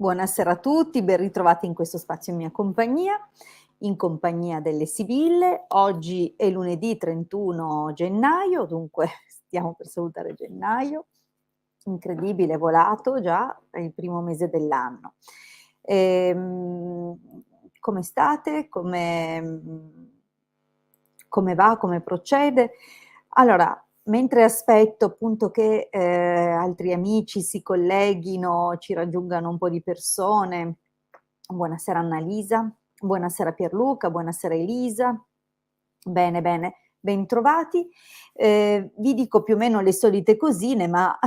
Buonasera a tutti, ben ritrovati in questo spazio in compagnia delle Sibille. Oggi è lunedì 31 gennaio, dunque stiamo per salutare gennaio. Incredibile, è volato già, è il primo mese dell'anno. Ehm, come state? Come va? Come procede? Allora, mentre aspetto appunto che altri amici si colleghino, ci raggiungano un po' di persone. Buonasera Annalisa, buonasera Pierluca, buonasera Elisa. Bene, bene, bentrovati. Vi dico più o meno le solite cosine, ma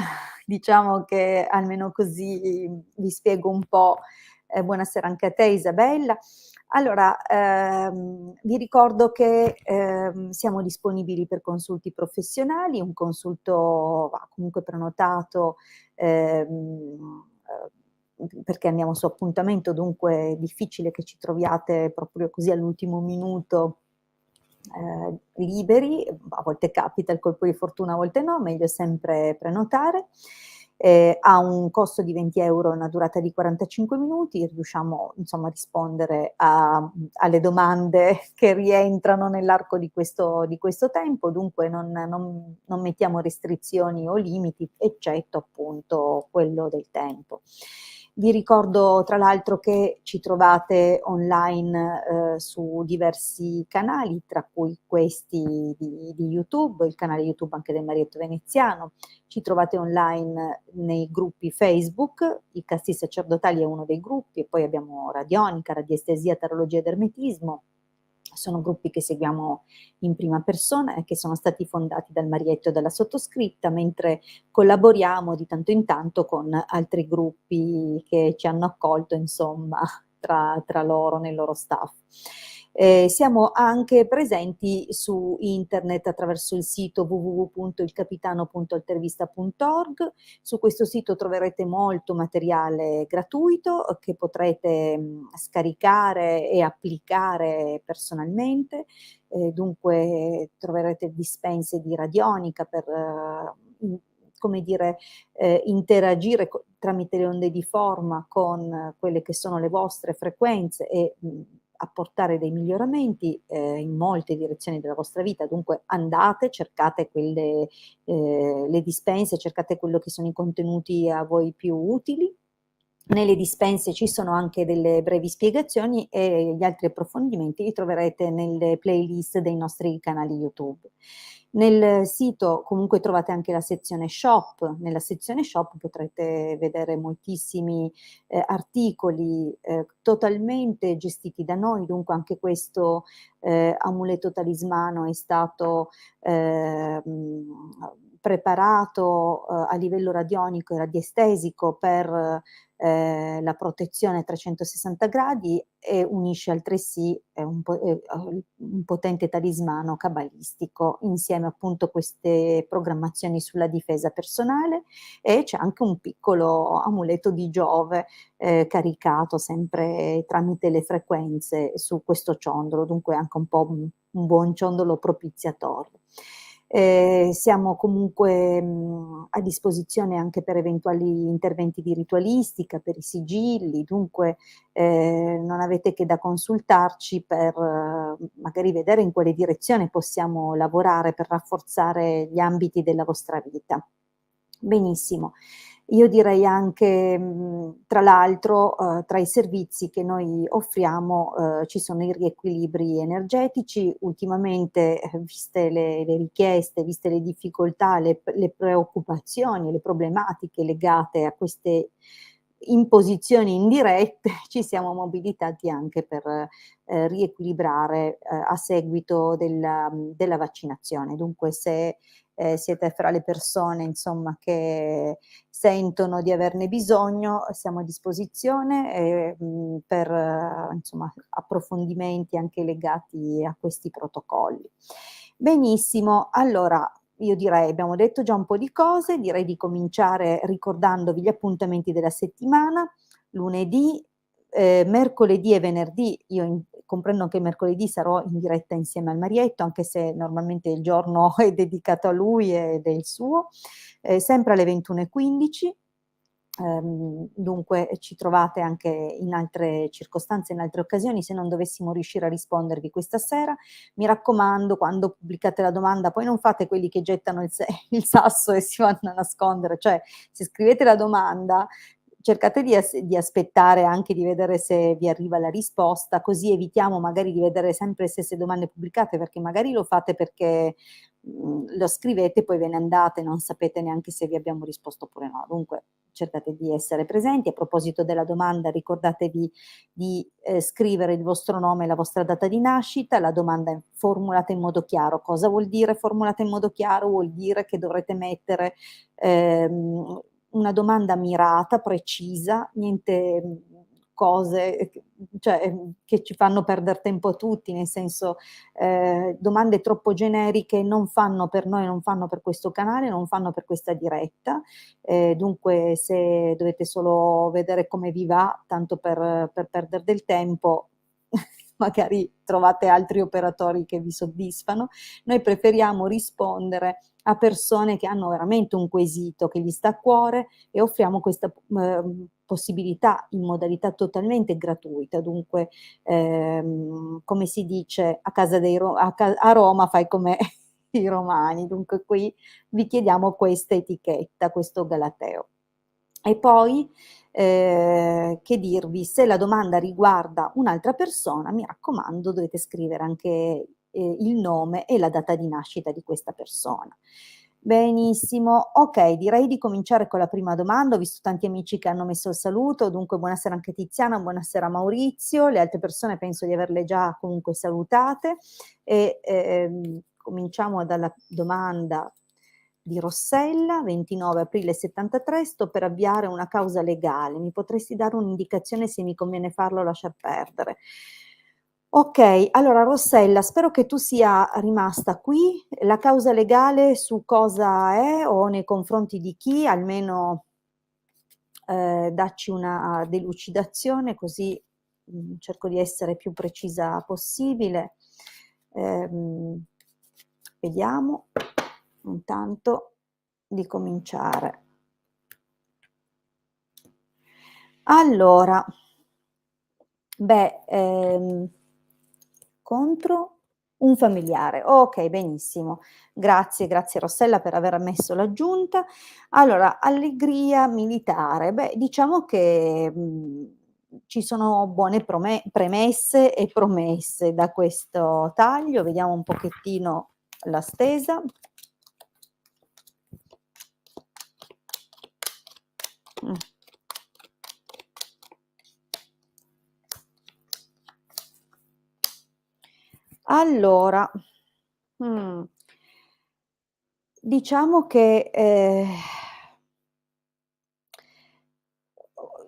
diciamo che almeno così vi spiego un po'. Buonasera anche a te Isabella. Allora, vi ricordo che siamo disponibili per consulti professionali, un consulto va comunque prenotato perché andiamo su appuntamento, dunque è difficile che ci troviate proprio così all'ultimo minuto liberi, a volte capita il colpo di fortuna, a volte no, meglio sempre prenotare. Ha un costo di 20 € e una durata di 45 minuti, riusciamo insomma a rispondere alle domande che rientrano nell'arco di questo tempo, dunque non mettiamo restrizioni o limiti, eccetto appunto quello del tempo. Vi ricordo tra l'altro che ci trovate online su diversi canali, tra cui questi di YouTube, il canale YouTube anche del Marietto Veneziano. Ci trovate online nei gruppi Facebook, i Casti Sacerdotali è uno dei gruppi, e poi abbiamo Radionica, Radiestesia, Tarologia ed Ermetismo. Sono gruppi che seguiamo in prima persona e che sono stati fondati dal Marietto e dalla sottoscritta, mentre collaboriamo di tanto in tanto con altri gruppi che ci hanno accolto, insomma, tra loro, nel loro staff. Siamo anche presenti su internet attraverso il sito www.ilcapitano.altervista.org. Su questo sito troverete molto materiale gratuito che potrete scaricare e applicare personalmente. Dunque troverete dispense di radionica per come dire, interagire tramite le onde di forma con quelle che sono le vostre frequenze e apportare dei miglioramenti in molte direzioni della vostra vita. Dunque andate, cercate le dispense, cercate quello che sono i contenuti a voi più utili. Nelle dispense ci sono anche delle brevi spiegazioni e gli altri approfondimenti li troverete nelle playlist dei nostri canali YouTube. Nel sito comunque trovate anche la sezione shop, nella sezione shop potrete vedere moltissimi articoli totalmente gestiti da noi, dunque anche questo amuleto talismano è stato preparato a livello radionico e radiestesico per la protezione a 360 gradi e unisce altresì un potente talismano cabalistico insieme appunto a queste programmazioni sulla difesa personale, e c'è anche un piccolo amuleto di Giove caricato sempre tramite le frequenze su questo ciondolo, dunque anche un po' un buon ciondolo propiziatorio. Siamo comunque a disposizione anche per eventuali interventi di ritualistica, per i sigilli, dunque non avete che da consultarci per magari vedere in quale direzione possiamo lavorare per rafforzare gli ambiti della vostra vita. Benissimo. Io direi anche, tra l'altro, tra i servizi che noi offriamo, ci sono i riequilibri energetici. Ultimamente, viste le richieste, viste le difficoltà, le preoccupazioni, le problematiche legate a queste imposizioni indirette, ci siamo mobilitati anche per riequilibrare a seguito della vaccinazione. Dunque se siete fra le persone insomma che sentono di averne bisogno, siamo a disposizione per insomma approfondimenti anche legati a questi protocolli. Benissimo, allora io direi, abbiamo detto già un po' di cose, direi di cominciare ricordandovi gli appuntamenti della settimana. Lunedì, mercoledì e venerdì, comprendo che mercoledì sarò in diretta insieme al Marietto, anche se normalmente il giorno è dedicato a lui ed è il suo, sempre alle 21:15. Dunque ci trovate anche in altre circostanze, in altre occasioni. Se non dovessimo riuscire a rispondervi questa sera, mi raccomando, quando pubblicate la domanda, poi non fate quelli che gettano il sasso e si vanno a nascondere, cioè se scrivete la domanda cercate di aspettare anche di vedere se vi arriva la risposta, così evitiamo magari di vedere sempre le stesse domande pubblicate, perché magari lo fate perché lo scrivete, poi ve ne andate, non sapete neanche se vi abbiamo risposto oppure no. Dunque cercate di essere presenti. A proposito della domanda, ricordatevi di scrivere il vostro nome e la vostra data di nascita. La domanda è formulata in modo chiaro. Cosa vuol dire formulata in modo chiaro? Vuol dire che dovrete mettere una domanda mirata, precisa, niente cose cioè, che ci fanno perder tempo a tutti, nel senso domande troppo generiche non fanno per noi, non fanno per questo canale, non fanno per questa diretta, dunque se dovete solo vedere come vi va, tanto per perdere del tempo, magari trovate altri operatori che vi soddisfano. Noi preferiamo rispondere a persone che hanno veramente un quesito che gli sta a cuore e offriamo questa possibilità in modalità totalmente gratuita. Dunque, come si dice a casa a Roma fai come i romani, dunque qui vi chiediamo questa etichetta, questo galateo. E poi, che dirvi, se la domanda riguarda un'altra persona, mi raccomando, dovete scrivere anche il nome e la data di nascita di questa persona. Benissimo, ok, direi di cominciare con la prima domanda. Ho visto tanti amici che hanno messo il saluto, dunque buonasera anche Tiziana, buonasera Maurizio, le altre persone penso di averle già comunque salutate e cominciamo dalla domanda di Rossella, 29 aprile 73, sto per avviare una causa legale, mi potresti dare un'indicazione se mi conviene farlo o lasciar perdere? Ok, allora Rossella, spero che tu sia rimasta qui. La causa legale su cosa è o nei confronti di chi? Almeno dacci una delucidazione così cerco di essere più precisa possibile. Vediamo intanto di cominciare. Allora, beh, contro un familiare. Ok, benissimo. Grazie, grazie Rossella per aver messo l'aggiunta. Allora, allegria militare. Beh, diciamo che ci sono buone premesse e promesse da questo taglio. Vediamo un pochettino la stesa. Allora, diciamo che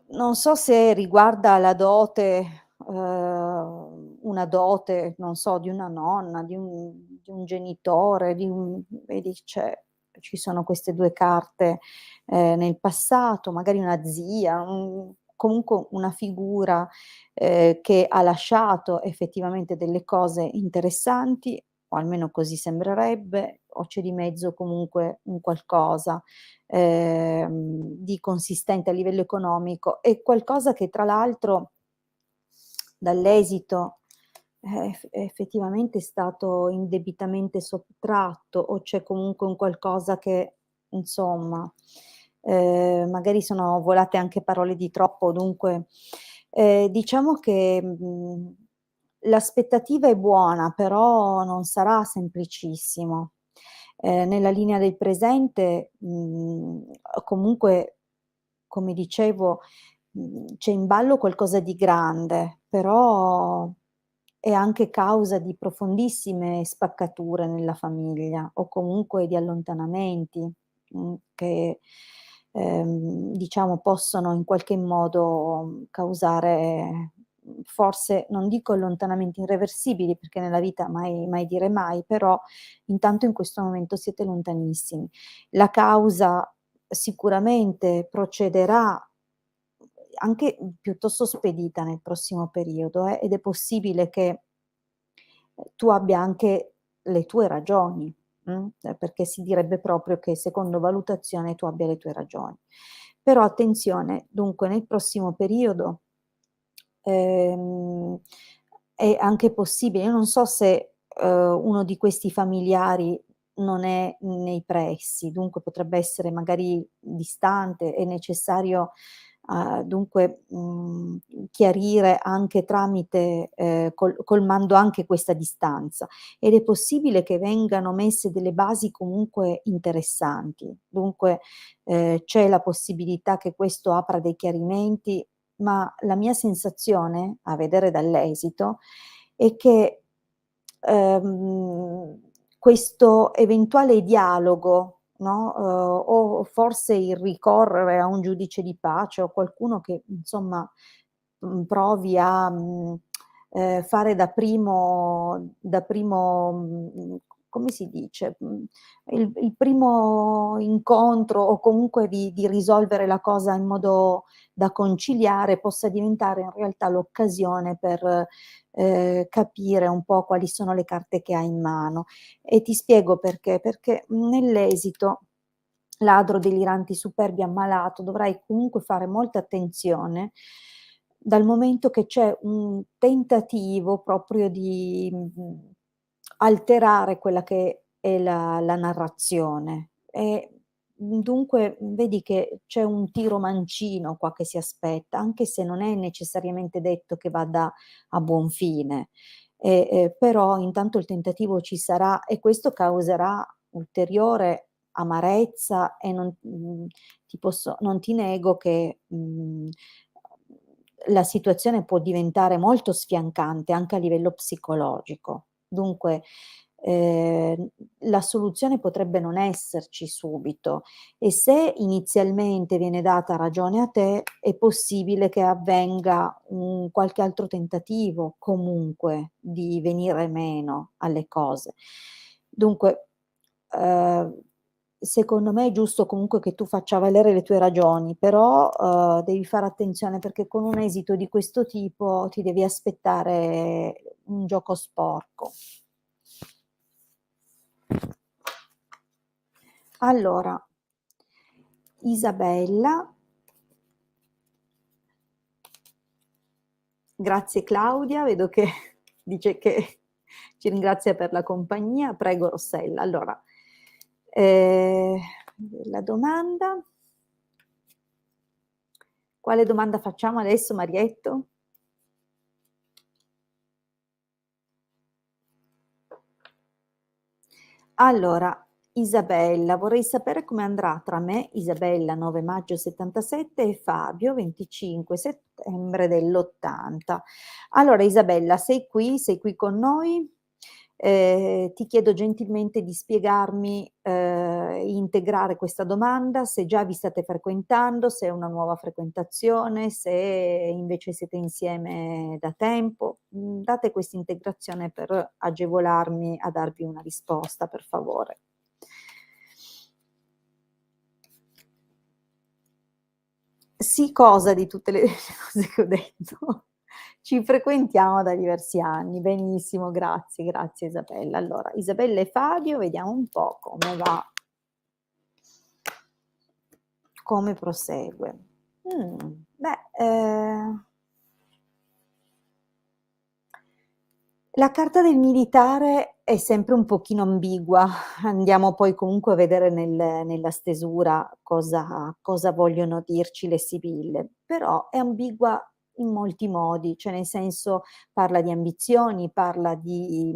non so se riguarda la dote, una dote, non so, di una nonna, di un genitore, vedi ci sono queste 2 carte, nel passato, magari una zia, comunque una figura, che ha lasciato effettivamente delle cose interessanti, o almeno così sembrerebbe, o c'è di mezzo comunque un qualcosa di consistente a livello economico e qualcosa che tra l'altro dall'esito effettivamente è stato indebitamente sottratto o c'è comunque un qualcosa che insomma magari sono volate anche parole di troppo, dunque diciamo che l'aspettativa è buona, però non sarà semplicissimo. Nella linea del presente, comunque, come dicevo, c'è in ballo qualcosa di grande, però è anche causa di profondissime spaccature nella famiglia o comunque di allontanamenti, che, diciamo possono in qualche modo causare, forse non dico allontanamenti irreversibili, perché nella vita mai mai dire mai, però intanto in questo momento siete lontanissimi. La causa sicuramente procederà anche piuttosto spedita nel prossimo periodo, ed è possibile che tu abbia anche le tue ragioni, perché si direbbe proprio che secondo valutazione tu abbia le tue ragioni. Però attenzione, dunque nel prossimo periodo ehm, è anche possibile, io non so se, uno di questi familiari non è nei pressi, dunque potrebbe essere magari distante, è necessario, dunque, chiarire anche tramite colmando anche questa distanza. Ed è possibile che vengano messe delle basi comunque interessanti. Dunque, c'è la possibilità che questo apra dei chiarimenti, ma la mia sensazione, a vedere dall'esito, è che, ehm, questo eventuale dialogo, no, o forse il ricorrere a un giudice di pace o qualcuno che insomma, provi a, fare da primo, come si dice, il primo incontro o comunque di risolvere la cosa in modo da conciliare, possa diventare in realtà l'occasione per, capire un po' quali sono le carte che hai in mano. E ti spiego perché: perché nell'esito, ladro, delirante, superbi, ammalato, dovrai comunque fare molta attenzione, dal momento che c'è un tentativo proprio di, alterare quella che è la narrazione e, dunque vedi che c'è un tiro mancino qua che si aspetta, anche se non è necessariamente detto che vada a buon fine. Però intanto il tentativo ci sarà e questo causerà ulteriore amarezza e non ti nego che, la situazione può diventare molto sfiancante anche a livello psicologico. Dunque, ehm, la soluzione potrebbe non esserci subito e se inizialmente viene data ragione a te, è possibile che avvenga un qualche altro tentativo comunque di venire meno alle cose. Dunque, ehm, secondo me è giusto comunque che tu faccia valere le tue ragioni, però, devi fare attenzione perché con un esito di questo tipo ti devi aspettare un gioco sporco. Allora, Isabella, grazie Claudia, vedo che dice che ci ringrazia per la compagnia. Prego Rossella. Allora, ehm, la domanda, quale domanda facciamo adesso Marietto? Allora, Isabella, vorrei sapere come andrà tra me, Isabella 9 maggio 77 e Fabio 25 settembre dell'80. Allora Isabella, sei qui con noi? Ti chiedo gentilmente di spiegarmi, integrare questa domanda, se già vi state frequentando, se è una nuova frequentazione, se invece siete insieme da tempo. Date questa integrazione per agevolarmi a darvi una risposta, per favore. Sì, cosa di tutte le cose che ho detto? Ci frequentiamo da diversi anni. Benissimo, grazie, grazie Isabella. Allora, Isabella e Fabio, vediamo un po' come va, come prosegue. Beh, la carta del militare è sempre un pochino ambigua, andiamo poi comunque a vedere nella stesura cosa vogliono dirci le sibille, però è ambigua in molti modi, cioè nel senso parla di ambizioni, parla di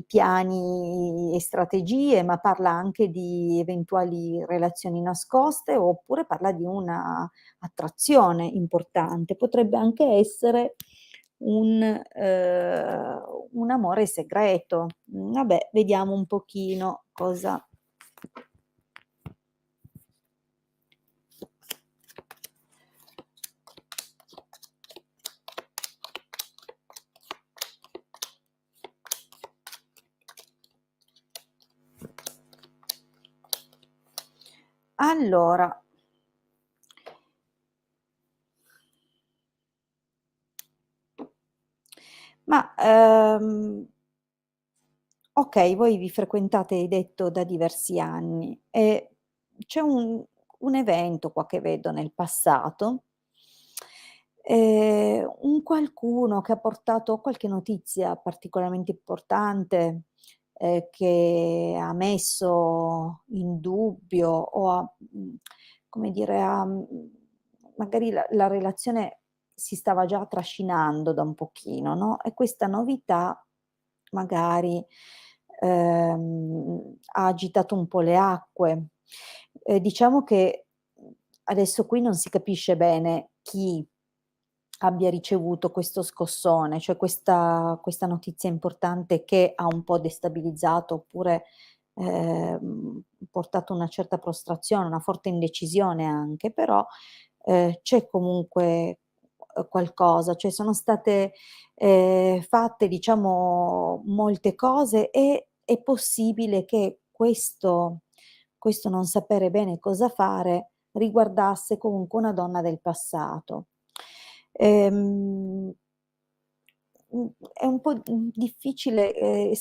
piani e strategie, ma parla anche di eventuali relazioni nascoste, oppure parla di una attrazione importante. Potrebbe anche essere un amore segreto. Vabbè, vediamo un pochino cosa. Allora, ma, okay, voi vi frequentate hai detto da diversi anni e c'è un evento qua che vedo nel passato, un qualcuno che ha portato qualche notizia particolarmente importante, che ha messo in dubbio o come dire, magari la relazione si stava già trascinando da un pochino, no, e questa novità magari, ha agitato un po' le acque. Diciamo che, adesso qui non si capisce bene chi abbia ricevuto questo scossone, cioè questa notizia importante che ha un po' destabilizzato oppure, portato una certa prostrazione, una forte indecisione anche, però, c'è comunque, qualcosa, cioè sono state, fatte diciamo molte cose e è possibile che questo non sapere bene cosa fare riguardasse comunque una donna del passato. Ehm, è un po', difficile,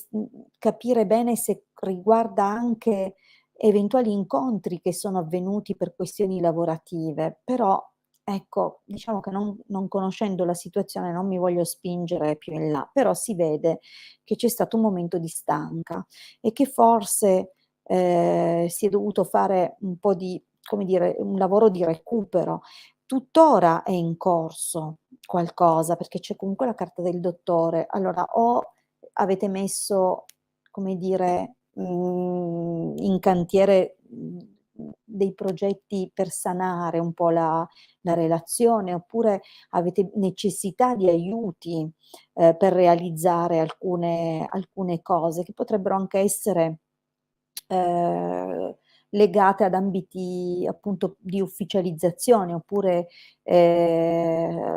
capire bene se riguarda anche eventuali incontri che sono avvenuti per questioni lavorative, però ecco, diciamo che non conoscendo la situazione non mi voglio spingere più in là, però si vede che c'è stato un momento di stanca e che forse, si è dovuto fare un po' di come dire, un lavoro di recupero. Tuttora è in corso qualcosa, perché c'è comunque la carta del dottore. Allora o avete messo, come dire, in cantiere, dei progetti per sanare un po' la relazione, oppure avete necessità di aiuti, per realizzare alcune cose che potrebbero anche essere ehm, legate ad ambiti appunto di ufficializzazione, oppure,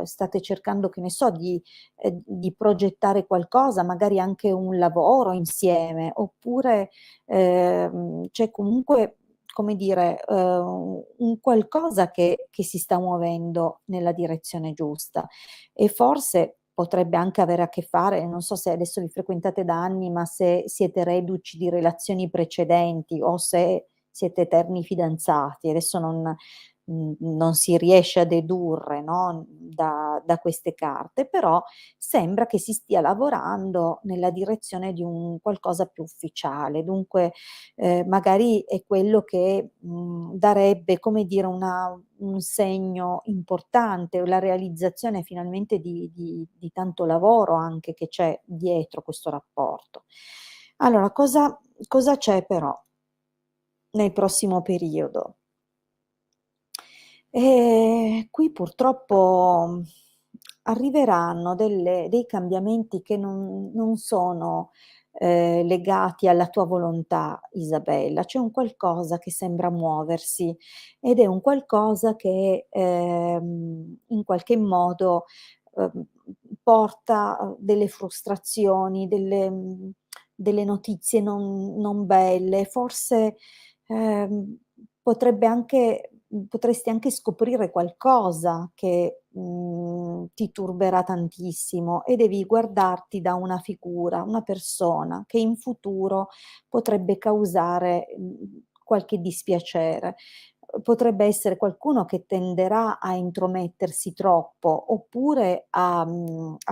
state cercando, che ne so, di progettare qualcosa, magari anche un lavoro insieme, oppure, c'è comunque, come dire, un qualcosa che si sta muovendo nella direzione giusta e forse potrebbe anche avere a che fare, non so se adesso vi frequentate da anni, ma se siete reduci di relazioni precedenti o se siete eterni fidanzati. Adesso non si riesce a dedurre, no, da queste carte, però sembra che si stia lavorando nella direzione di un qualcosa più ufficiale. Dunque, magari è quello che, darebbe, come dire, un segno importante, o la realizzazione finalmente di tanto lavoro anche che c'è dietro questo rapporto. Allora cosa c'è però nel prossimo periodo? Qui purtroppo, arriveranno dei cambiamenti che non sono, legati alla tua volontà, Isabella. C'è un qualcosa che sembra muoversi ed è un qualcosa che, in qualche modo, uhm, porta, delle frustrazioni, delle notizie non belle. Forse, ehm, potrebbe anche potresti anche scoprire qualcosa che, ti turberà tantissimo e devi guardarti da una figura, una persona che in futuro potrebbe causare, qualche dispiacere. Potrebbe essere qualcuno che tenderà a intromettersi troppo, oppure a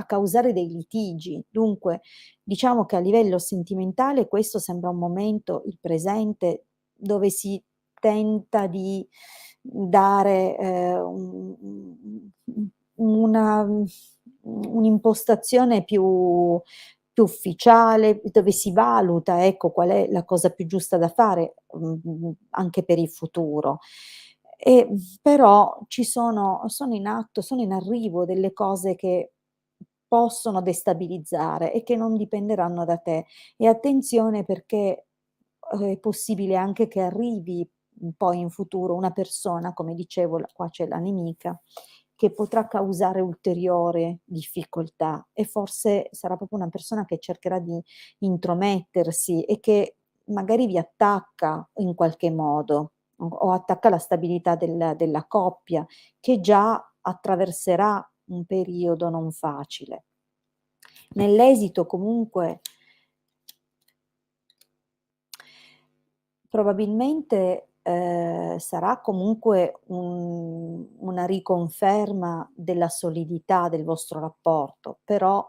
causare dei litigi. Dunque, diciamo che a livello sentimentale questo sembra un momento, il presente, dove si tenta di dare, una un'impostazione più ufficiale, dove si valuta, ecco, qual è la cosa più giusta da fare, anche per il futuro. Però sono in atto, sono in arrivo delle cose che possono destabilizzare e che non dipenderanno da te. E attenzione perché, è possibile anche che arrivi, poi in futuro una persona, come dicevo, qua c'è la nemica, che potrà causare ulteriore difficoltà e forse sarà proprio una persona che cercherà di intromettersi e che magari vi attacca in qualche modo o attacca la stabilità della coppia, che già attraverserà un periodo non facile. Nell'esito comunque probabilmente, sarà comunque una riconferma della solidità del vostro rapporto, però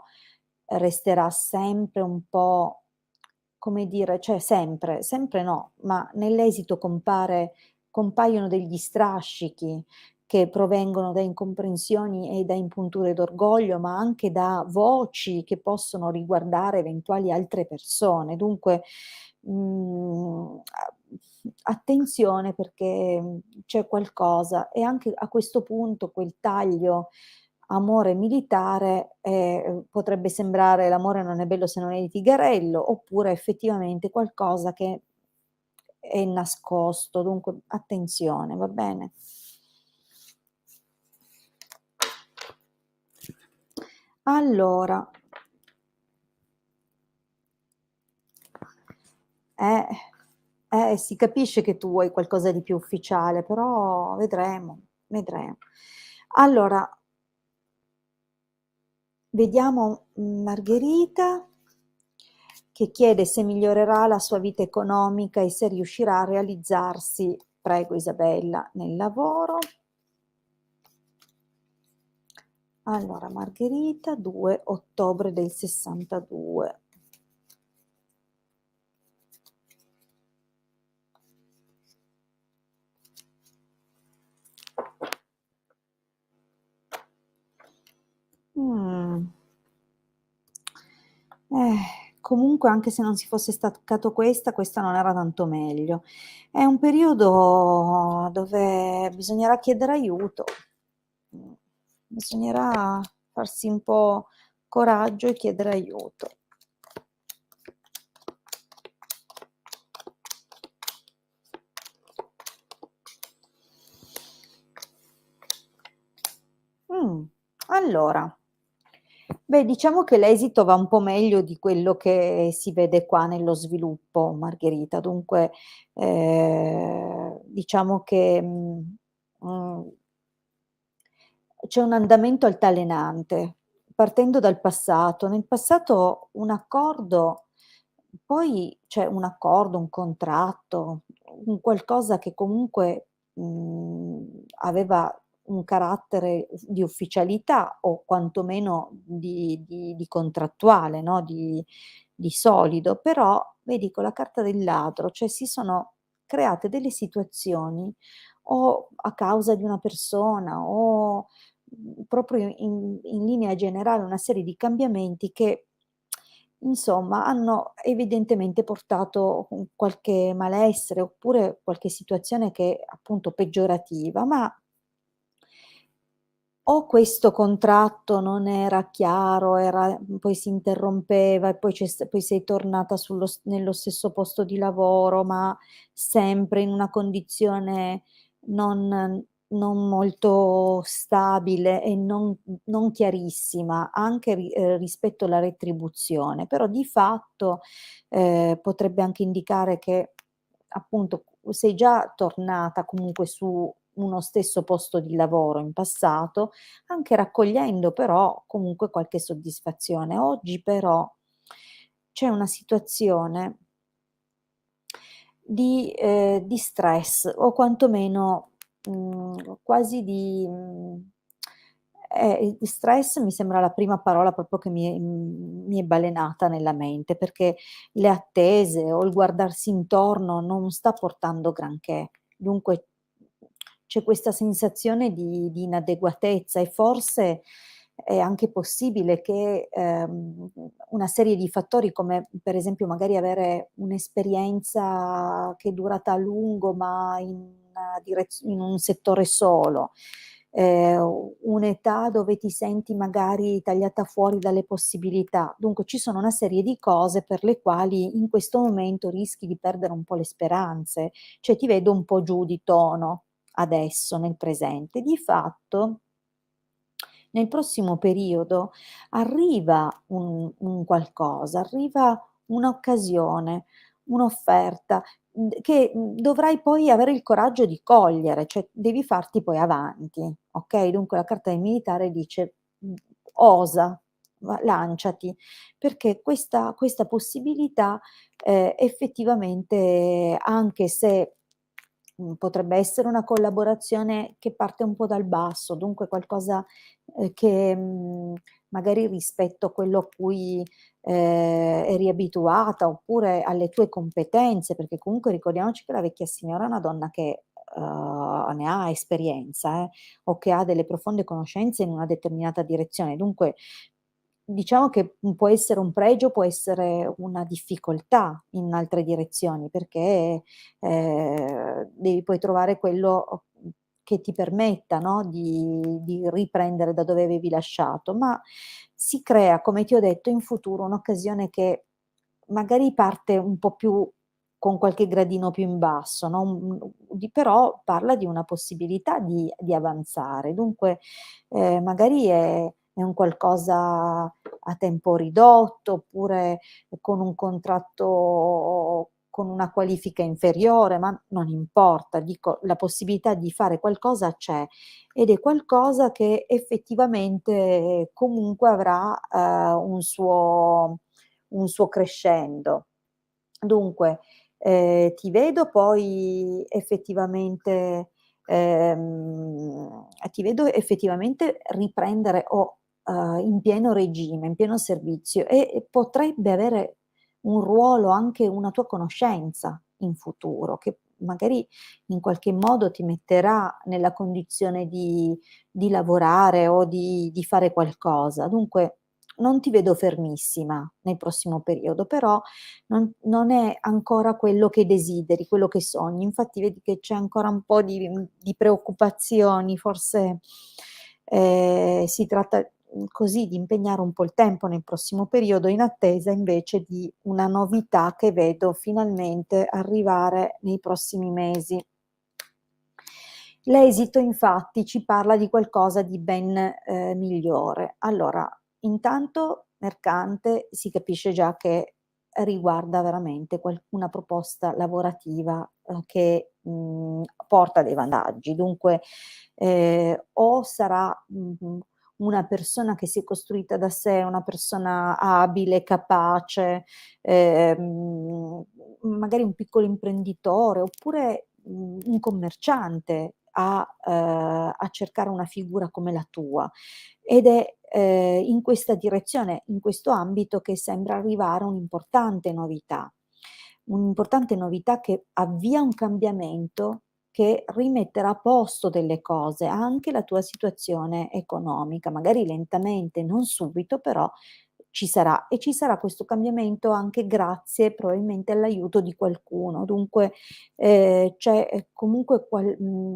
resterà sempre un po', come dire, cioè sempre, sempre no, ma nell'esito compaiono degli strascichi che provengono da incomprensioni e da impunture d'orgoglio, ma anche da voci che possono riguardare eventuali altre persone. Dunque, attenzione perché, c'è qualcosa e anche a questo punto quel taglio amore militare, potrebbe sembrare l'amore non è bello se non è di Tigarello, oppure effettivamente qualcosa che è nascosto, dunque attenzione, va bene? Allora, eh, si capisce che tu vuoi qualcosa di più ufficiale, però vedremo, vedremo. Allora, vediamo Margherita che chiede se migliorerà la sua vita economica e se riuscirà a realizzarsi, prego Isabella, nel lavoro. Allora, Margherita, 2 ottobre del 62. Mm. Comunque anche se non si fosse staccato questa non era tanto meglio. È un periodo dove bisognerà chiedere aiuto, bisognerà farsi un po' coraggio e chiedere aiuto. Mh, allora, beh, diciamo che l'esito va un po' meglio di quello che si vede qua nello sviluppo, Margherita. Dunque, diciamo che, mhmm c'è un andamento altalenante, partendo dal passato. Nel passato un accordo, poi c'è un accordo, un contratto, un qualcosa che comunque, aveva un carattere di ufficialità o quantomeno di contrattuale, no, di solido, però vedi con la carta del ladro, cioè si sono create delle situazioni o a causa di una persona o proprio in linea generale una serie di cambiamenti che, insomma, hanno evidentemente portato un qualche malessere, oppure qualche situazione che appunto peggiorativa, ma o questo contratto non era chiaro, poi si interrompeva e poi sei tornata nello stesso posto di lavoro, ma sempre in una condizione non molto stabile e non chiarissima, anche rispetto alla retribuzione. Però di fatto, potrebbe anche indicare che appunto sei già tornata comunque su uno stesso posto di lavoro in passato, anche raccogliendo però comunque qualche soddisfazione. Oggi però c'è una situazione di stress o quantomeno, quasi di stress mi sembra la prima parola proprio che mi è balenata nella mente, perché le attese o il guardarsi intorno non sta portando granché. Dunque c'è questa sensazione di inadeguatezza e forse è anche possibile che, una serie di fattori come per esempio magari avere un'esperienza che è durata a lungo ma in un settore solo, un'età dove ti senti magari tagliata fuori dalle possibilità. Dunque ci sono una serie di cose per le quali in questo momento rischi di perdere un po' le speranze, cioè ti vedo un po' giù di tono adesso, nel presente. Di fatto, nel prossimo periodo arriva un qualcosa, arriva un'occasione, un'offerta, che, dovrai poi avere il coraggio di cogliere, cioè devi farti poi avanti, okay, dunque la carta del militare dice, osa, lanciati, perché questa possibilità, effettivamente anche se potrebbe essere una collaborazione che parte un po' dal basso, dunque qualcosa, che, magari rispetto a quello a cui, eri abituata, oppure alle tue competenze, perché comunque ricordiamoci che la vecchia signora è una donna che, ne ha esperienza, o che ha delle profonde conoscenze in una determinata direzione. Dunque, diciamo che, può essere un pregio, può essere una difficoltà in altre direzioni, perché, devi poi trovare quello, che ti permetta, no, di riprendere da dove avevi lasciato. Ma si crea, come ti ho detto, in futuro un'occasione che magari parte un po' più con qualche gradino più in basso, no, però parla di una possibilità di avanzare. Dunque, magari è un qualcosa a tempo ridotto, oppure con un contratto con una qualifica inferiore, ma non importa, dico la possibilità di fare qualcosa c'è, ed è qualcosa che effettivamente comunque avrà, un suo crescendo. Dunque, ti vedo effettivamente riprendere in pieno regime, in pieno servizio, e potrebbe avere un ruolo anche una tua conoscenza in futuro, che magari in qualche modo ti metterà nella condizione di lavorare o di fare qualcosa. Dunque non ti vedo fermissima nel prossimo periodo, però non è ancora quello che desideri, quello che sogni. Infatti vedi che c'è ancora un po' di preoccupazioni, forse, si tratta, così, di impegnare un po' il tempo nel prossimo periodo, in attesa invece di una novità che vedo finalmente arrivare nei prossimi mesi. L'esito infatti ci parla di qualcosa di ben, migliore. Allora, intanto mercante si capisce già che riguarda veramente una proposta lavorativa, che, porta dei vantaggi. Dunque, o sarà, una persona che si è costruita da sé, una persona abile, capace, magari un piccolo imprenditore, oppure, un commerciante a cercare una figura come la tua. Ed è, in questa direzione, in questo ambito, che sembra arrivare un'importante novità che avvia un cambiamento che rimetterà a posto delle cose, anche la tua situazione economica, magari lentamente, non subito, però ci sarà questo cambiamento anche grazie probabilmente all'aiuto di qualcuno. Dunque, c'è, comunque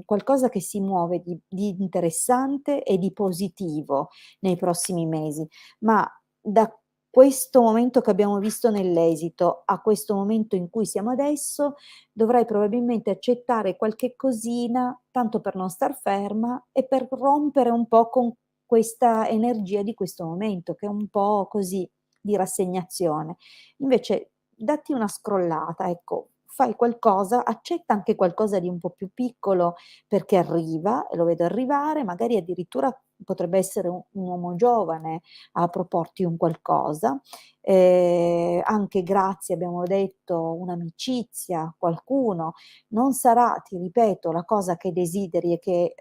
qualcosa che si muove di interessante e di positivo nei prossimi mesi, ma da questo momento che abbiamo visto nell'esito a questo momento in cui siamo adesso, dovrai probabilmente accettare qualche cosina, tanto per non star ferma e per rompere un po' con questa energia di questo momento, che è un po' così, di rassegnazione. Invece datti una scrollata, ecco, fai qualcosa, accetta anche qualcosa di un po' più piccolo, perché arriva, e lo vedo arrivare, magari addirittura potrebbe essere un uomo giovane a proporti un qualcosa, anche grazie, abbiamo detto, un'amicizia, qualcuno. Non sarà, ti ripeto, la cosa che desideri e che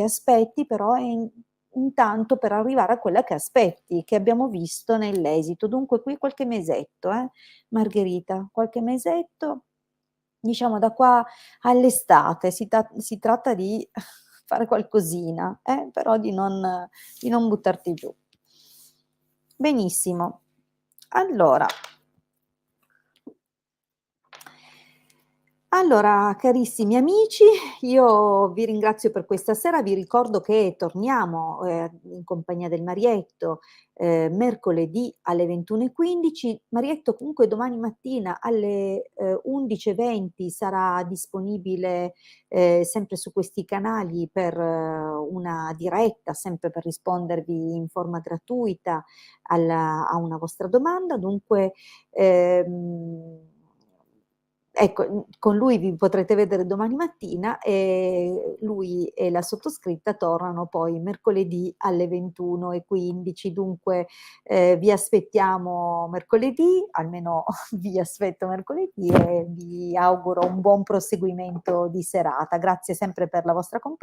aspetti, però è intanto per arrivare a quella che aspetti, che abbiamo visto nell'esito. Dunque qui qualche mesetto, Margherita, qualche mesetto, diciamo da qua all'estate, si tratta di fare qualcosina, però di non buttarti giù. Benissimo. Allora carissimi amici, io vi ringrazio per questa sera, vi ricordo che torniamo, in compagnia del Marietto, mercoledì alle 21:15. Marietto comunque domani mattina alle, 11:20 sarà disponibile, sempre su questi canali per una diretta, sempre per rispondervi in forma gratuita a una vostra domanda. Dunque, ecco, con lui vi potrete vedere domani mattina e lui e la sottoscritta tornano poi mercoledì alle 21:15. Dunque, vi aspettiamo mercoledì, almeno vi aspetto mercoledì e vi auguro un buon proseguimento di serata. Grazie sempre per la vostra compa